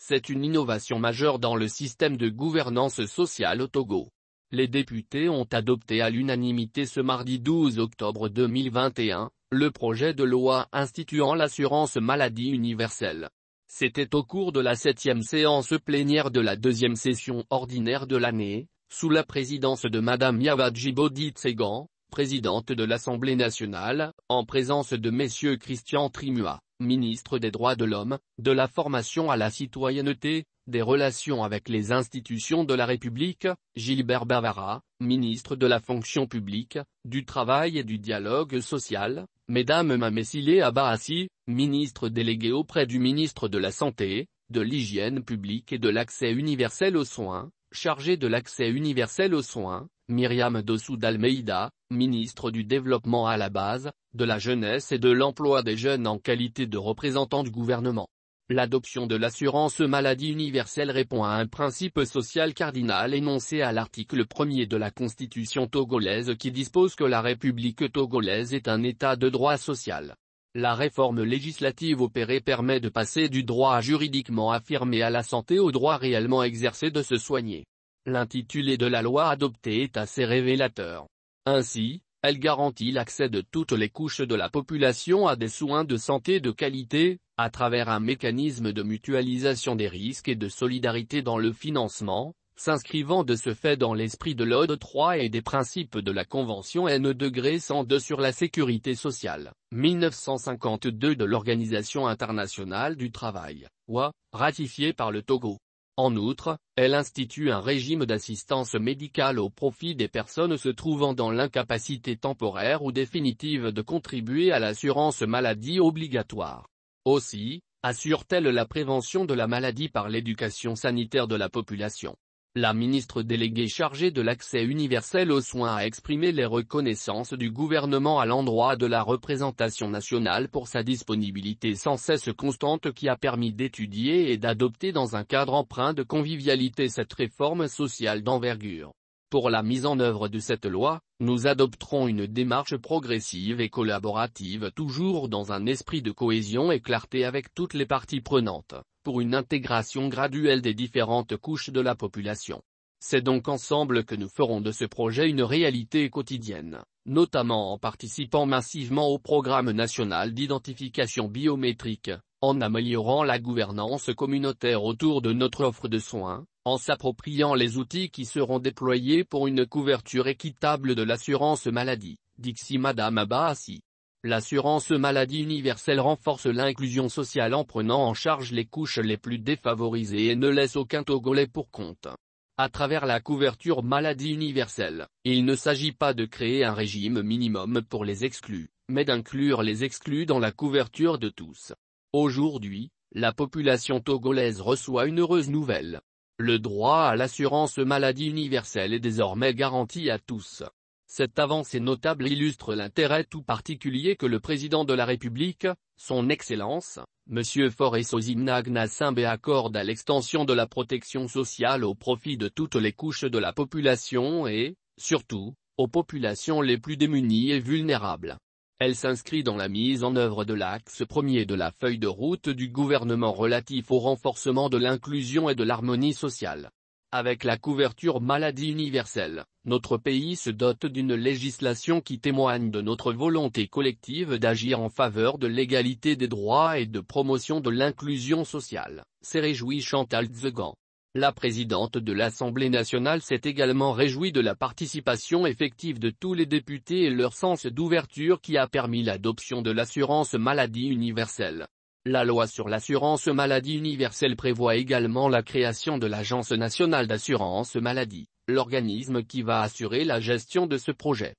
C'est une innovation majeure dans le système de gouvernance sociale au Togo. Les députés ont adopté à l'unanimité ce mardi 12 octobre 2021, le projet de loi instituant l'assurance maladie universelle. C'était au cours de la 7e séance plénière de la 2e session ordinaire de l'année, sous la présidence de Madame Yawa Djibodi Tsegan, présidente de l'Assemblée nationale, en présence de Messieurs Christian Trimua, ministre des Droits de l'Homme, de la Formation à la Citoyenneté, des Relations avec les institutions de la République, Gilbert Bavara, ministre de la Fonction publique, du Travail et du Dialogue social, Mesdames Mamessile Abbaassi, ministre déléguée auprès du ministre de la Santé, de l'Hygiène publique et de l'Accès universel aux soins, chargée de l'Accès universel aux soins, Myriam Dossou d'Almeida, ministre du Développement à la base, de la Jeunesse et de l'Emploi des jeunes en qualité de représentant du gouvernement. L'adoption de l'assurance maladie universelle répond à un principe social cardinal énoncé à l'article 1er de la Constitution togolaise qui dispose que la République togolaise est un État de droit social. La réforme législative opérée permet de passer du droit juridiquement affirmé à la santé au droit réellement exercé de se soigner. L'intitulé de la loi adoptée est assez révélateur. Ainsi, elle garantit l'accès de toutes les couches de la population à des soins de santé de qualité, à travers un mécanisme de mutualisation des risques et de solidarité dans le financement, s'inscrivant de ce fait dans l'esprit de l'Ode 3 et des principes de la Convention N-102 sur la sécurité sociale, 1952 de l'Organisation internationale du travail, OIT, ratifiée par le Togo. En outre, elle institue un régime d'assistance médicale au profit des personnes se trouvant dans l'incapacité temporaire ou définitive de contribuer à l'assurance maladie obligatoire. Aussi, assure-t-elle la prévention de la maladie par l'éducation sanitaire de la population. La ministre déléguée chargée de l'accès universel aux soins a exprimé les reconnaissances du gouvernement à l'endroit de la représentation nationale pour sa disponibilité sans cesse constante qui a permis d'étudier et d'adopter dans un cadre empreint de convivialité cette réforme sociale d'envergure. Pour la mise en œuvre de cette loi, nous adopterons une démarche progressive et collaborative toujours dans un esprit de cohésion et clarté avec toutes les parties prenantes, pour une intégration graduelle des différentes couches de la population. C'est donc ensemble que nous ferons de ce projet une réalité quotidienne, notamment en participant massivement au programme national d'identification biométrique, en améliorant la gouvernance communautaire autour de notre offre de soins, en s'appropriant les outils qui seront déployés pour une couverture équitable de l'assurance maladie, dixit Madame Abbaassi. L'assurance maladie universelle renforce l'inclusion sociale en prenant en charge les couches les plus défavorisées et ne laisse aucun Togolais pour compte. À travers la couverture maladie universelle, il ne s'agit pas de créer un régime minimum pour les exclus, mais d'inclure les exclus dans la couverture de tous. Aujourd'hui, la population togolaise reçoit une heureuse nouvelle. Le droit à l'assurance maladie universelle est désormais garanti à tous. Cette avancée notable illustre l'intérêt tout particulier que le président de la République, son Excellence, M. Faure Gnassingbé accorde à l'extension de la protection sociale au profit de toutes les couches de la population et, surtout, aux populations les plus démunies et vulnérables. Elle s'inscrit dans la mise en œuvre de l'axe premier de la feuille de route du gouvernement relatif au renforcement de l'inclusion et de l'harmonie sociale. Avec la couverture maladie universelle, notre pays se dote d'une législation qui témoigne de notre volonté collective d'agir en faveur de l'égalité des droits et de promotion de l'inclusion sociale, s'est réjouie Chantal Tsegan. La présidente de l'Assemblée nationale s'est également réjouie de la participation effective de tous les députés et leur sens d'ouverture qui a permis l'adoption de l'assurance maladie universelle. La loi sur l'assurance maladie universelle prévoit également la création de l'Agence nationale d'assurance maladie, l'organisme qui va assurer la gestion de ce projet.